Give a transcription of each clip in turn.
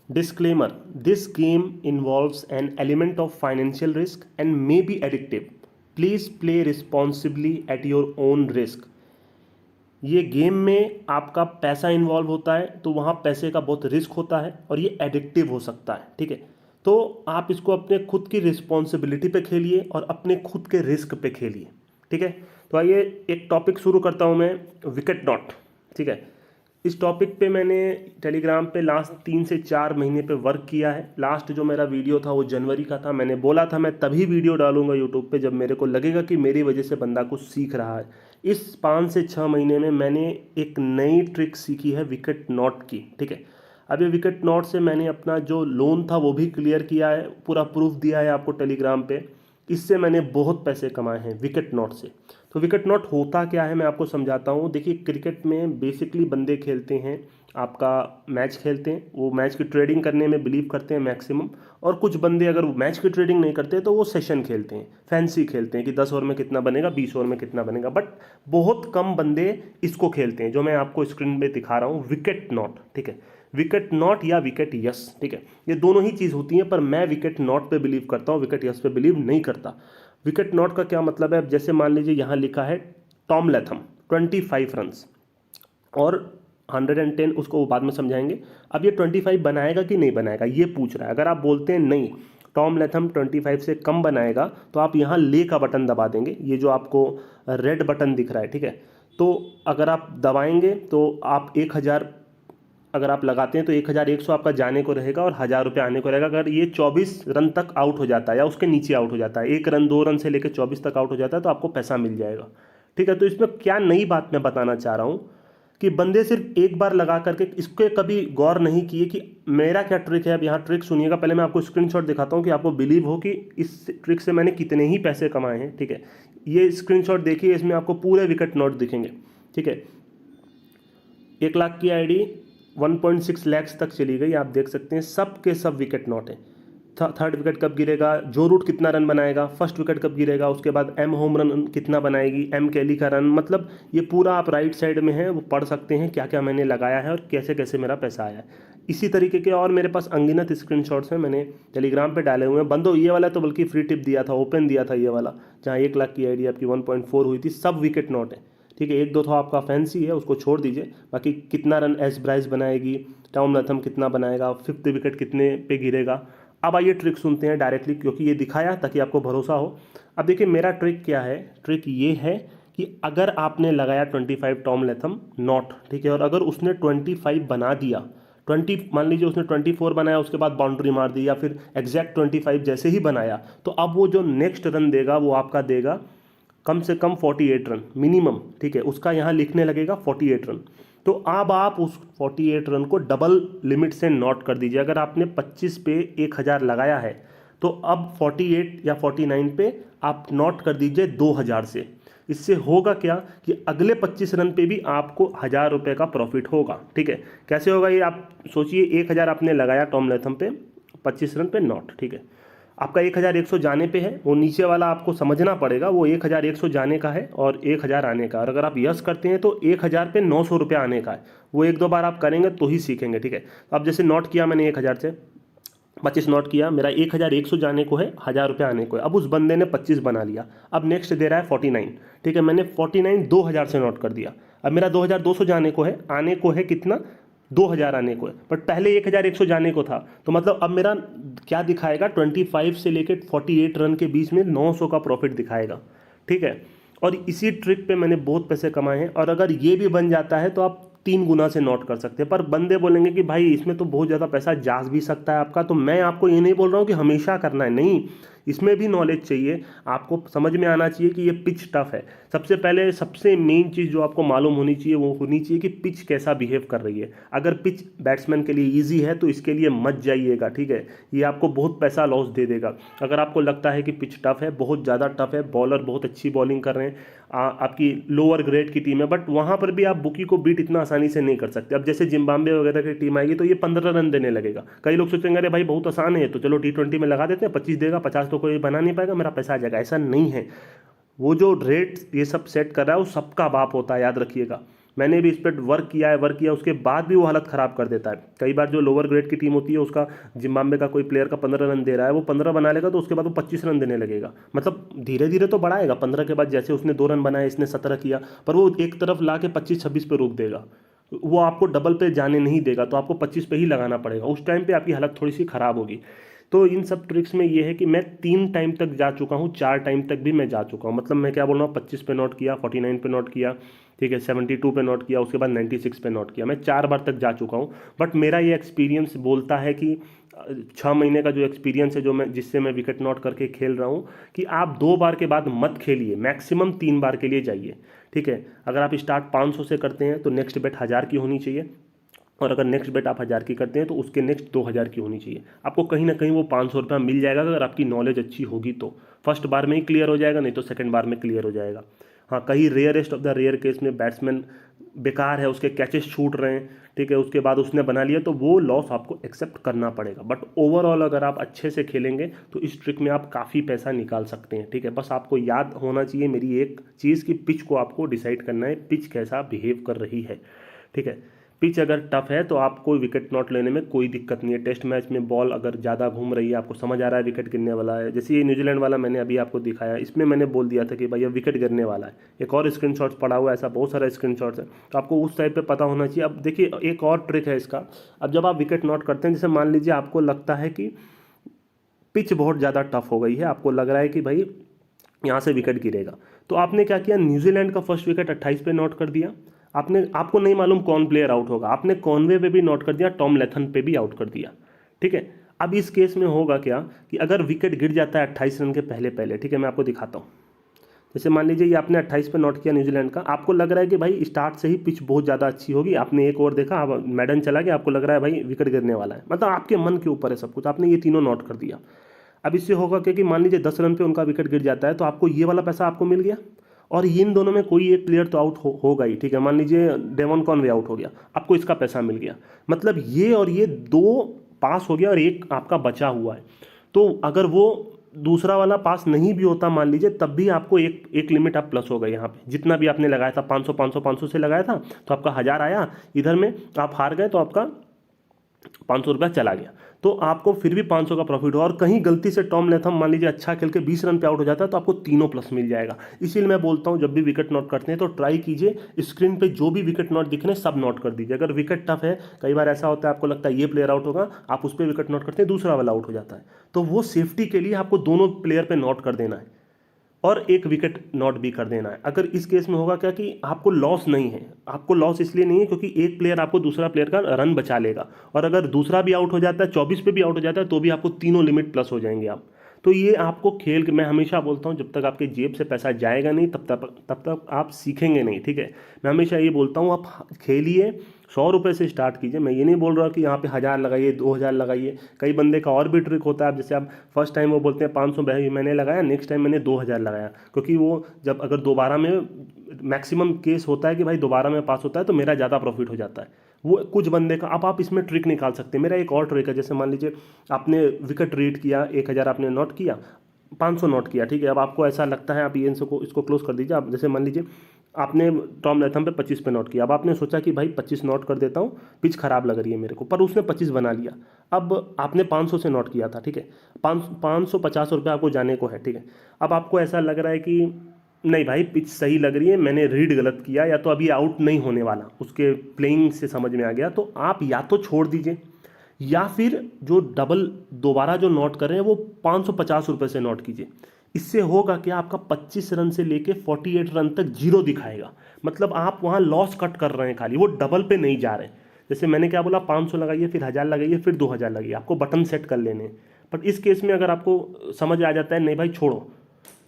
Disclaimer: This game involves an element of financial risk and may be addictive. Please play responsibly at your own risk. ये game में आपका पैसा involve होता है, तो वहाँ पैसे का बहुत रिस्क होता है और ये एडिक्टिव हो सकता है, ठीक है। तो आप इसको अपने खुद की रिस्पॉन्सिबिलिटी पे खेलिए और अपने खुद के रिस्क पे खेलिए, ठीक है। तो आइए एक टॉपिक शुरू करता हूँ मैं, विकेट नॉट, ठीक है। इस टॉपिक पे मैंने टेलीग्राम पे लास्ट 3 से 4 महीने पे वर्क किया है। लास्ट जो मेरा वीडियो था वो जनवरी का था। मैंने बोला था मैं तभी वीडियो डालूंगा यूट्यूब पे जब मेरे को लगेगा कि मेरी वजह से बंदा कुछ सीख रहा है। इस 5 से 6 महीने में मैंने एक नई ट्रिक सीखी है विकेट नॉट की, ठीक है। अब ये विकेट नॉट से मैंने अपना जो लोन था वो भी क्लियर किया है, पूरा प्रूफ दिया है आपको टेलीग्राम पे। इससे मैंने बहुत पैसे कमाए हैं विकेट नॉट से। तो विकेट नॉट होता क्या है मैं आपको समझाता हूँ। देखिए, क्रिकेट में बेसिकली बंदे खेलते हैं, आपका मैच खेलते हैं, वो मैच की ट्रेडिंग करने में बिलीव करते हैं मैक्सिमम। और कुछ बंदे अगर मैच की ट्रेडिंग नहीं करते तो वो सेशन खेलते हैं, फैंसी खेलते हैं कि 10 ओवर में कितना बनेगा, 20 ओवर में कितना बनेगा। बट बहुत कम बंदे इसको खेलते हैं जो मैं आपको स्क्रीन पे दिखा रहा हूँ, विकेट नॉट, ठीक है। विकेट नॉट या विकेट यस, ठीक है, ये दोनों ही चीज़ होती हैं, पर मैं विकेट नॉट पे बिलीव करता हूँ, विकेट यस पे बिलीव नहीं करता। विकेट नॉट का क्या मतलब है? अब जैसे मान लीजिए यहाँ लिखा है टॉम लैथम 25 रन्स और 110, उसको बाद में समझाएंगे। अब ये 25 बनाएगा कि नहीं बनाएगा ये पूछ रहा है। अगर आप बोलते हैं नहीं, टॉम लैथम 25 से कम बनाएगा, तो आप यहाँ ले का बटन दबा देंगे, ये जो आपको रेड बटन दिख रहा है, ठीक है। तो अगर आप दबाएंगे तो आप 1000 अगर आप लगाते हैं तो 1100 आपका जाने को रहेगा और 1000 रुपये आने को रहेगा। अगर ये 24 रन तक आउट हो जाता है या उसके नीचे आउट हो जाता है, 1 रन 2 रन से लेकर 24 तक आउट हो जाता है, तो आपको पैसा मिल जाएगा, ठीक है। तो इसमें क्या नई बात मैं बताना चाह रहा हूँ कि बंदे सिर्फ एक बार लगा करके इसके कभी गौर नहीं किए कि मेरा क्या ट्रिक है। अब यहाँ ट्रिक सुनिएगा, पहले मैं आपको स्क्रीनशॉट दिखाता हूँ कि आपको बिलीव हो कि इस ट्रिक से मैंने कितने ही पैसे कमाए हैं, ठीक है। ये स्क्रीनशॉट देखिए, इसमें आपको पूरे विकेट नॉट दिखेंगे, ठीक है। 1 लाख की आईडी 1.6 लैक्स तक चली गई, आप देख सकते हैं सब के सब विकेट नॉट है। थर्ड विकेट कब गिरेगा, जो रूट कितना रन बनाएगा, फर्स्ट विकेट कब गिरेगा, उसके बाद एम होम रन कितना बनाएगी, एम कैली का रन, मतलब ये पूरा आप राइट साइड में है वो पढ़ सकते हैं क्या क्या मैंने लगाया है और कैसे कैसे मेरा पैसा आया है। इसी तरीके के और मेरे पास अनगिनत स्क्रीनशॉट्स हैं, मैंने टेलीग्राम पे डाले हुए हैं। बंदो ये वाला तो बल्कि फ्री टिप दिया था, ओपन दिया था ये वाला, जहाँ 1 लाख की आईडी आपकी 1.4 हुई थी, सब विकेट नॉट है, ठीक है। 1-2 तो आपका फैंसी है, उसको छोड़ दीजिए। बाकी कितना रन एस ब्राइस बनाएगी, टॉम लैथम कितना बनाएगा, 5th विकेट कितने पे गिरेगा। अब आइए ट्रिक सुनते हैं डायरेक्टली, क्योंकि ये दिखाया ताकि आपको भरोसा हो। अब देखिए मेरा ट्रिक क्या है, ट्रिक ये है कि अगर आपने लगाया 25 टॉम लैथम नॉट, ठीक है, और अगर उसने 25 बना दिया, 20 मान लीजिए उसने 24 बनाया, उसके बाद बाउंड्री मार दी या फिर एग्जैक्ट 25 जैसे ही बनाया, तो अब वो जो नेक्स्ट रन देगा वो आपका देगा कम से कम 48 रन मिनिमम, ठीक है। उसका यहाँ लिखने लगेगा 48 रन। तो अब आप उस 48 रन को डबल लिमिट से नॉट कर दीजिए। अगर आपने 25 पे 1000 लगाया है तो अब 48 या 49 पे आप नॉट कर दीजिए 2000 से। इससे होगा क्या कि अगले 25 रन पे भी आपको 1000 रुपये का प्रॉफिट होगा, ठीक है। कैसे होगा ये आप सोचिए, 1000 आपने लगाया टॉम लैथम पे, 25 रन पे नॉट, ठीक है। आपका 1100 जाने पे है, वो नीचे वाला आपको समझना पड़ेगा, वो 1100 जाने का है और 1000 आने का। और अगर आप यस करते हैं तो 1000 पे 900 रुपये आने का है। वो 1-2 बार आप करेंगे तो ही सीखेंगे, ठीक है। अब जैसे नोट किया मैंने 1000 से 25 नोट किया, मेरा 1100 जाने को है, 1000 रुपये आने को है। अब उस बंदे ने 25 बना लिया, अब नेक्स्ट दे रहा है 49, ठीक है। मैंने 49 2000 से नोट कर दिया। अब मेरा 2200 जाने को है, आने को है कितना, 2000 आने को है, बट पहले 1100 जाने को था। तो मतलब अब मेरा क्या दिखाएगा, 25 से लेकर 48 रन के बीच में 900 का प्रॉफिट दिखाएगा, ठीक है। और इसी ट्रिक पे मैंने बहुत पैसे कमाए हैं। और अगर ये भी बन जाता है तो आप 3 गुना से नोट कर सकते हैं। पर बंदे बोलेंगे कि भाई इसमें तो बहुत ज़्यादा पैसा जा भी सकता है आपका। तो मैं आपको ये नहीं बोल रहा हूँ कि हमेशा करना है, नहीं, इसमें भी नॉलेज चाहिए। आपको समझ में आना चाहिए कि ये पिच टफ है। सबसे पहले सबसे मेन चीज़ जो आपको मालूम होनी चाहिए वो होनी चाहिए कि पिच कैसा बिहेव कर रही है। अगर पिच बैट्समैन के लिए ईजी है तो इसके लिए मत जाइएगा, ठीक है। ये आपको बहुत पैसा लॉस दे देगा। अगर आपको लगता है कि पिच टफ है, बहुत ज़्यादा टफ है, बॉलर बहुत अच्छी बॉलिंग कर रहे हैं, आपकी लोअर ग्रेड की टीम है, बट वहाँ पर भी आप बुकी को बीट इतना आसानी से नहीं कर सकते। अब जैसे जिम्बाब्वे वगैरह की टीम आएगी तो ये 15 रन देने लगेगा। कई लोग सोचेंगे अरे भाई बहुत आसान है, तो चलो T20 में लगा देते हैं, 25 देगा, 50 तो कोई बना नहीं पाएगा, मेरा पैसा आ जाएगा। ऐसा नहीं है। वो जो रेट ये सब सेट कर रहा है वो सबका बाप होता है, याद रखिएगा। मैंने भी इस पर वर्क किया उसके बाद भी वो हालत ख़राब कर देता है। कई बार जो लोअर ग्रेड की टीम होती है उसका जिम्बाब्वे का कोई प्लेयर का 15 रन दे रहा है, वो 15 बना लेगा तो उसके बाद वो 25 रन देने लगेगा। मतलब धीरे धीरे तो बढ़ाएगा, 15 के बाद जैसे उसने 2 रन बनाए इसने 17 किया, पर वो एक तरफ ला के 25-26 पे रोक देगा, वो आपको डबल पे जाने नहीं देगा, तो आपको 25 पे ही लगाना पड़ेगा। उस टाइम पे आपकी हालत थोड़ी सी ख़राब होगी। तो इन सब ट्रिक्स में ये है कि मैं 3 टाइम तक जा चुका हूँ, 4 टाइम तक भी मैं जा चुका हूँ। मतलब मैं क्या बोल रहा हूँ, 25 पे नोट किया, 49 पे नोट किया, ठीक है, 72 पे नोट किया, उसके बाद 96 पे नोट किया। मैं 4 बार तक जा चुका हूँ। बट मेरा ये एक्सपीरियंस बोलता है कि 6 महीने का जो एक्सपीरियंस है, जो मैं जिससे मैं विकेट नोट करके खेल रहा हूँ, कि आप 2 बार के बाद मत खेलिए, मैक्सिमम 3 बार के लिए जाइए, ठीक है। अगर आप स्टार्ट 500 से करते हैं तो नेक्स्ट बेट 1000 की होनी चाहिए, और अगर नेक्स्ट बेट आप 1000 की करते हैं तो उसके नेक्स्ट 2000 की होनी चाहिए। आपको कहीं ना कहीं वो 500 रुपया मिल जाएगा अगर आपकी नॉलेज अच्छी होगी तो। फर्स्ट बार में ही क्लियर हो जाएगा, नहीं तो सेकंड बार में क्लियर हो जाएगा। हाँ, कहीं rarest of the rare case में बैट्समैन बेकार है, उसके कैचेस छूट रहे हैं, ठीक है, उसके बाद उसने बना लिया, तो वो लॉस आपको एक्सेप्ट करना पड़ेगा। बट ओवरऑल अगर आप अच्छे से खेलेंगे तो इस ट्रिक में आप काफ़ी पैसा निकाल सकते हैं, ठीक है। बस आपको याद होना चाहिए मेरी एक चीज़ की पिच को आपको डिसाइड करना है, पिच कैसा बिहेव कर रही है, ठीक है। पिच अगर टफ है तो आपको विकेट नॉट लेने में कोई दिक्कत नहीं है। टेस्ट मैच में बॉल अगर ज़्यादा घूम रही है, आपको समझ आ रहा है विकेट गिरने वाला है, जैसे ये न्यूजीलैंड वाला मैंने अभी आपको दिखाया, इसमें मैंने बोल दिया था कि भाई अब विकेट गिरने वाला है। एक और स्क्रीनशॉट्स पड़ा हुआ है, ऐसा बहुत सारा स्क्रीनशॉट्स है, तो आपको उस टाइप पे पता होना चाहिए। अब देखिए एक और ट्रिक है इसका। अब जब आप विकेट नॉट करते हैं, जैसे मान लीजिए आपको लगता है कि पिच बहुत ज़्यादा टफ हो गई है, आपको लग रहा है कि भाई यहाँ से विकेट गिरेगा, तो आपने क्या किया, न्यूजीलैंड का फर्स्ट विकेट 28 पे नोट कर दिया। आपको नहीं मालूम कौन प्लेयर आउट होगा, आपने कॉनवे पे भी नोट कर दिया, टॉम लेथन पे भी आउट कर दिया, ठीक है। अब इस केस में होगा क्या कि अगर विकेट गिर जाता है 28 रन के पहले पहले, ठीक है, मैं आपको दिखाता हूँ। जैसे मान लीजिए ये आपने 28 पे नोट किया न्यूजीलैंड का, आपको लग रहा है कि भाई स्टार्ट से ही पिच बहुत ज़्यादा अच्छी होगी, आपने एक ओवर देखा, अब मैडन चला गया, आपको लग रहा है भाई विकेट गिरने वाला है, मतलब आपके मन के ऊपर है सब कुछ, आपने ये तीनों नोट कर दिया। अब इससे होगा कि मान लीजिए 10 रन पे उनका विकेट गिर जाता है, तो आपको ये वाला पैसा आपको मिल गया, और इन दोनों में कोई एक प्लेयर तो आउट होगा ही, ठीक है। मान लीजिए डेवन कॉनवे आउट हो गया, आपको इसका पैसा मिल गया, मतलब ये और ये 2 पास हो गया और एक आपका बचा हुआ है। तो अगर वो दूसरा वाला पास नहीं भी होता मान लीजिए, तब भी आपको एक लिमिट आप प्लस होगा यहाँ पे, जितना भी आपने लगाया था 500 500 500 से लगाया था, तो आपका 1000 आया, इधर में आप हार गए तो आपका 500 रुपया चला गया, तो आपको फिर भी 500 का प्रॉफिट हो। और कहीं गलती से टॉम लेथम मान लीजिए अच्छा खेल के 20 रन पे आउट हो जाता है, तो आपको तीनों प्लस मिल जाएगा। इसीलिए मैं बोलता हूं जब भी विकेट नोट करते हैं तो ट्राई कीजिए, स्क्रीन पे जो भी विकेट नोट दिख रहे हैं सब नोट कर दीजिए। अगर विकेट टफ है, कई बार ऐसा होता है आपको लगता है ये प्लेयर आउट होगा, आप उस पर विकेट नोट करते हैं, दूसरा वाला आउट हो जाता है, तो वो सेफ्टी के लिए आपको दोनों प्लेयर पे नोट कर देना है और एक विकेट नॉट भी कर देना है। अगर इस केस में होगा क्या कि आपको लॉस नहीं है, आपको लॉस इसलिए नहीं है क्योंकि एक प्लेयर आपको दूसरा प्लेयर का रन बचा लेगा, और अगर दूसरा भी आउट हो जाता है, 24 पे भी आउट हो जाता है, तो भी आपको तीनों लिमिट प्लस हो जाएंगे आप। तो ये आपको खेल के, मैं हमेशा बोलता हूँ जब तक आपके जेब से पैसा जाएगा नहीं तब तक आप सीखेंगे नहीं, ठीक है। मैं हमेशा ये बोलता हूँ आप खेलिए, 100 रुपये से स्टार्ट कीजिए। मैं ये नहीं बोल रहा कि यहाँ पे 1000 लगाइए, 2000 लगाइए। कई बंदे का और भी ट्रिक होता है, आप जैसे आप फर्स्ट टाइम वो बोलते हैं 500 मैंने लगाया, नेक्स्ट टाइम मैंने 2000 लगाया, क्योंकि वो जब अगर दोबारा में मैक्सिमम केस होता है कि भाई दोबारा में पास होता है तो मेरा ज़्यादा प्रॉफिट हो जाता है, वो कुछ बंदे का। अब आप इसमें ट्रिक निकाल सकते हैं। मेरा एक और ट्रिक है, जैसे मान लीजिए आपने विकेट रीड किया, 1000 आपने नोट किया, 500 नोट किया, ठीक है। अब आपको ऐसा लगता है, आप ये इसको क्लोज कर दीजिए। आप जैसे मान लीजिए आपने टॉम लेथम पे 25 पे नोट किया, अब आपने सोचा कि भाई 25 नोट कर देता हूँ, पिच खराब लग रही है मेरे को, पर उसने 25 बना लिया। अब आपने 500 से नोट किया था, ठीक है, 550 रुपये आपको जाने को है, ठीक है। अब आपको ऐसा लग रहा है कि नहीं भाई पिच सही लग रही है, मैंने रीड गलत किया, या तो अभी आउट नहीं होने वाला, उसके प्लेइंग से समझ में आ गया, तो आप या तो छोड़ दीजिए, या फिर जो डबल दोबारा जो नोट कर रहे हैं वो 550 रुपये से नोट कीजिए। इससे होगा कि आपका 25 रन से लेके 48 रन तक जीरो दिखाएगा, मतलब आप वहाँ लॉस कट कर रहे हैं खाली, वो डबल पे नहीं जा रहे। जैसे मैंने क्या बोला, 500 लगाइए, फिर 1000 लगाइए, फिर 2000 लगाइए, आपको बटन सेट कर लेने। बट इस केस में अगर आपको समझ आ जाता है नहीं भाई छोड़ो,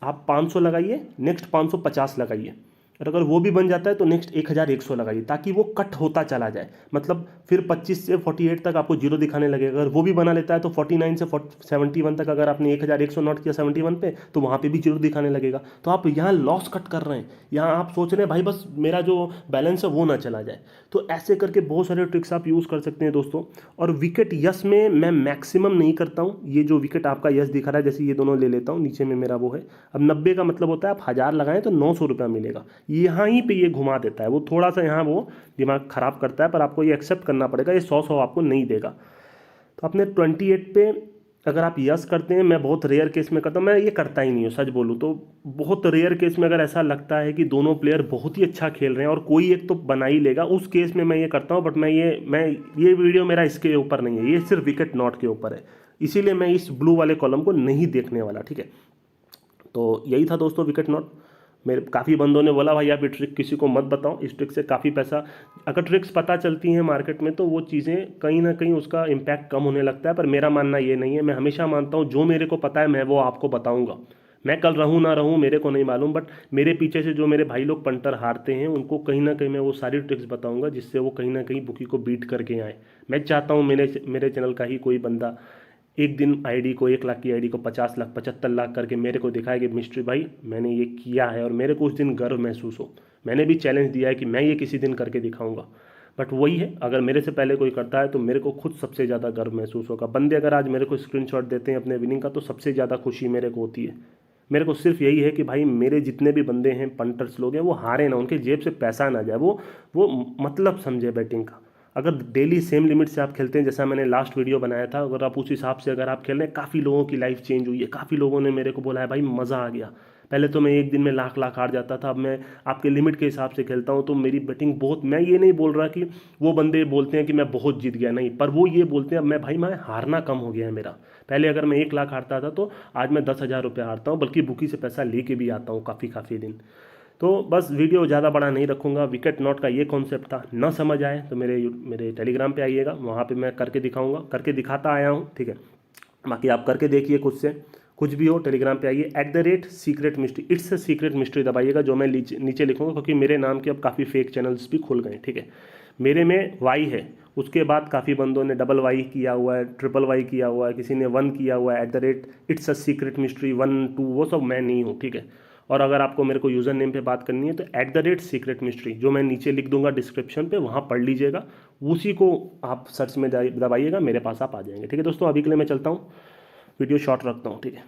आप 500 लगाइए, नेक्स्ट 550 लगाइए, और अगर वो भी बन जाता है तो नेक्स्ट 1100 लगाइए, ताकि वो कट होता चला जाए। मतलब फिर 25 से 48 तक आपको जीरो दिखाने लगेगा। अगर वो भी बना लेता है तो 49 से 71 तक अगर आपने 1100 नोट किया 71 पे, तो वहाँ पे भी जीरो दिखाने लगेगा। तो आप यहाँ लॉस कट कर रहे हैं, यहाँ आप सोच रहे हैं भाई बस मेरा जो बैलेंस है वो ना चला जाए। तो ऐसे करके बहुत सारे ट्रिक्स आप यूज़ कर सकते हैं दोस्तों। और विकेट यस में मैं मैक्सिमम नहीं करता हूँ। ये जो विकेट आपका यस दिखा रहा है, जैसे ये दोनों ले लेता हूँ, नीचे में मेरा वो है। अब 90 का मतलब होता है आप 1000 लगाएं तो 900 रुपया मिलेगा। यहाँ ही पे ये घुमा देता है, वो थोड़ा सा यहाँ वो दिमाग ख़राब करता है, पर आपको ये एक्सेप्ट करना पड़ेगा, ये 100 आपको नहीं देगा। तो अपने 28 पे अगर आप यस करते हैं, मैं बहुत रेयर केस में करता हूँ, मैं ये करता ही नहीं हूँ सच बोलूँ तो। बहुत रेयर केस में अगर ऐसा लगता है कि दोनों प्लेयर बहुत ही अच्छा खेल रहे हैं और कोई एक तो बना ही लेगा, उस केस में मैं ये करता हूँ। बट मैं ये वीडियो मेरा इसके ऊपर नहीं है, ये सिर्फ विकेट नॉट के ऊपर है, इसीलिए मैं इस ब्लू वाले कॉलम को नहीं देखने वाला, ठीक है। तो यही था दोस्तों विकेट नॉट। मेरे काफ़ी बंदों ने बोला भाई आप ये ट्रिक किसी को मत बताओ, इस ट्रिक से काफ़ी पैसा, अगर ट्रिक्स पता चलती हैं मार्केट में तो वो चीज़ें कहीं ना कहीं उसका इम्पैक्ट कम होने लगता है। पर मेरा मानना ये नहीं है, मैं हमेशा मानता हूँ जो मेरे को पता है मैं वो आपको बताऊँगा। मैं कल रहूँ ना रहूँ मेरे को नहीं मालूम, बट मेरे पीछे से जो मेरे भाई लोग पंटर हारते हैं उनको कहीं ना कहीं मैं वो सारी ट्रिक्स बताऊँगा जिससे वो कहीं ना कहीं बुकी को बीट करके आए। मैं चाहता हूँ मेरे चैनल का ही कोई बंदा एक दिन आईडी को 1 लाख की आईडी को 50 लाख 75 लाख करके मेरे को दिखाया कि मिस्ट्री भाई मैंने ये किया है, और मेरे को उस दिन गर्व महसूस हो। मैंने भी चैलेंज दिया है कि मैं ये किसी दिन करके दिखाऊंगा। बट वही है, अगर मेरे से पहले कोई करता है तो मेरे को खुद सबसे ज़्यादा गर्व महसूस होगा। बंदे अगर आज मेरे को स्क्रीनशॉट देते हैं अपने विनिंग का तो सबसे ज़्यादा खुशी मेरे को होती है। मेरे को सिर्फ यही है कि भाई मेरे जितने भी बंदे हैं पंटर्स लोग हैं वो हारे ना, उनके जेब से पैसा ना जाए, वो मतलब समझे बैटिंग का। अगर डेली सेम लिमिट से आप खेलते हैं, जैसा मैंने लास्ट वीडियो बनाया था, अगर आप उस हिसाब से अगर आप खेल रहे हैं, काफ़ी लोगों की लाइफ चेंज हुई है। काफ़ी लोगों ने मेरे को बोला है भाई मज़ा आ गया, पहले तो मैं एक दिन में लाख लाख हार जाता था, अब मैं आपके लिमिट के हिसाब से खेलता हूँ तो मेरी बैटिंग बहुत, मैं ये नहीं बोल रहा कि वो बंदे बोलते हैं कि मैं बहुत जीत गया, नहीं, पर वो ये बोलते हैं अब मैं हारना कम हो गया है मेरा। पहले अगर मैं 1 लाख हारता था तो आज मैं 10,000 रुपये हारता हूँ, बल्कि बुकी से पैसा लेके भी आता हूँ काफ़ी दिन। तो बस वीडियो ज़्यादा बड़ा नहीं रखूँगा, विकेट नॉट का ये कॉन्सेप्ट था। न समझ आए तो मेरे टेलीग्राम पे आइएगा, वहाँ पे मैं करके दिखाऊंगा, करके दिखाता आया हूँ, ठीक है। बाकी आप करके देखिए खुद से, कुछ भी हो टेलीग्राम पे आइए @secret mystery, it's a secret mystery दबाइएगा, जो मैं नीचे लिखूँगा, क्योंकि मेरे नाम के अब काफ़ी फेक चैनल्स भी खुल गए, ठीक है। मेरे में वाई है, उसके बाद काफ़ी बंदों ने डबल वाई किया हुआ है, ट्रिपल वाई किया हुआ है, किसी ने 1 किया हुआ है, @इट्स अ सीक्रेट मिस्ट्री 1 2, वो सब मैं नहीं हूँ, ठीक है। और अगर आपको मेरे को यूज़र नेम पे बात करनी है तो @secret mystery, जो मैं नीचे लिख दूंगा डिस्क्रिप्शन पे, वहाँ पढ़ लीजिएगा, उसी को आप सर्च में दबाइएगा, मेरे पास आप आ जाएंगे, ठीक है दोस्तों। अभी के लिए मैं चलता हूँ, वीडियो शॉर्ट रखता हूँ, ठीक है।